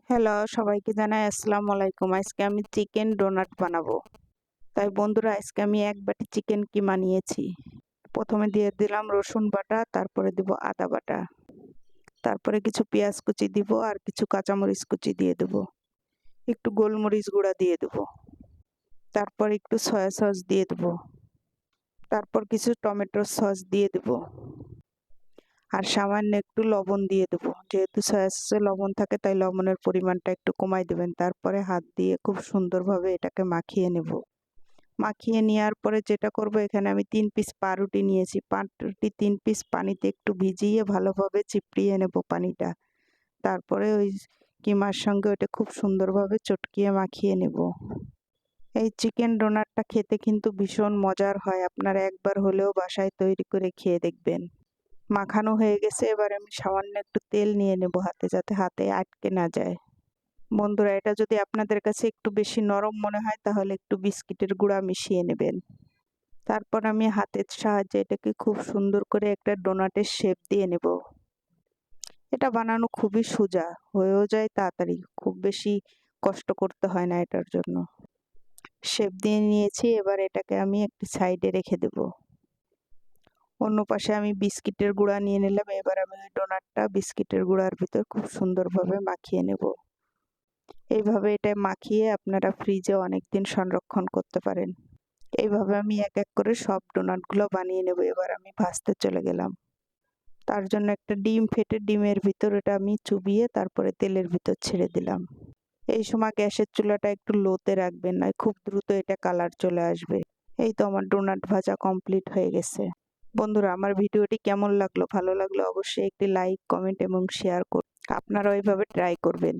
Hello, সবাইকে জানাই আসসালামু আলাইকুম। আজকে আমি চিকেন ডোনাট বানাবো। তাই বন্ধুরা, আজকে আমি ১ বাটি চিকেন কিমা নিয়েছি। প্রথমে দিয়ে দিলাম রসুন বাটা, তারপরে দিব আদা বাটা, তারপরে কিছু পেঁয়াজ কুচি দিব আর কিছু কাঁচামরিচ কুচি দিয়ে দেব। একটু গোলমরিচ গুঁড়া দিয়ে দেব। তারপর একটু সয়া সস দিয়ে দেব। তারপর কিছু টমেটোর সস দিয়ে দেব। আর সামান্য একটু লবণ দিয়ে দেবো। যেহেতু সয়া সসে লবণ থাকে তাই লবণের পরিমাণটা একটু কমায় দেবেন। তারপরে হাত দিয়ে খুব সুন্দরভাবে এটাকে মাখিয়ে নেব। মাখিয়ে নেওয়ার পরে যেটা করব, এখানে আমি ৩ পিস পাউরুটি নিয়েছি। পাউরুটি ৩ পিস পানিতে একটু ভিজিয়ে ভালোভাবে চিপড়িয়ে নেব পানিটা। তারপরে ওই কিমার সঙ্গে ওটা খুব সুন্দরভাবে চটকিয়ে মাখিয়ে নেব। এই চিকেন ডোনাটটা খেতে কিন্তু ভীষণ মজার হয়। আপনারা একবার হলেও বাসায় তৈরি করে খেয়ে দেখবেন। মাখানো হয়ে গেছে, এবার আমি সামান্য একটু তেল নিয়ে নেব হাতে, যাতে হাতে আটকে না যায়। বন্ধুরা, এটা যদি আপনাদের কাছে একটু বেশি নরম মনে হয় তাহলে একটু বিস্কিটের গুঁড়া মিশিয়ে নেবেন। তারপর আমি হাতের সাহায্যে এটাকে খুব সুন্দর করে একটা ডোনাটের শেপ দিয়ে নেব। এটা বানানো খুবই সোজা, হয়েও যায় তাড়াতাড়ি, খুব বেশি কষ্ট করতে হয় না এটার জন্য। শেপ দিয়ে নিয়েছি, এবার এটাকে আমি একটি সাইডে রেখে দেব। অন্য পাশে আমি বিস্কিটের গুঁড়া নিয়ে নিলাম। এবার আমি ওই ডোনাটটা বিস্কিটের গুঁড়ার ভিতর খুব সুন্দরভাবে মাখিয়ে নেব। এইভাবে এটা মাখিয়ে আপনারা ফ্রিজে অনেক দিন সংরক্ষণ করতে পারেন। এইভাবে আমি এক এক করে সব ডোনাটগুলো বানিয়ে নেব। এবার আমি ভাজতে চলে গেলাম। তার জন্য একটা ডিম ফেটে ডিমের ভিতর এটা আমি চুবিয়ে তারপরে তেলের ভিতর ছেড়ে দিলাম। এই সময় গ্যাসের চুলাটা একটু লোতে রাখবেন, নয় খুব দ্রুত এটা কালার চলে আসবে। এই তো আমার ডোনাট ভাজা কমপ্লিট হয়ে গেছে। বন্ধুরা, আমার ভিডিওটি কেমন লাগলো? ভালো লাগলে অবশ্যই একটি লাইক, কমেন্ট এবং শেয়ার করুন। আপনারাও এইভাবে ট্রাই করবেন।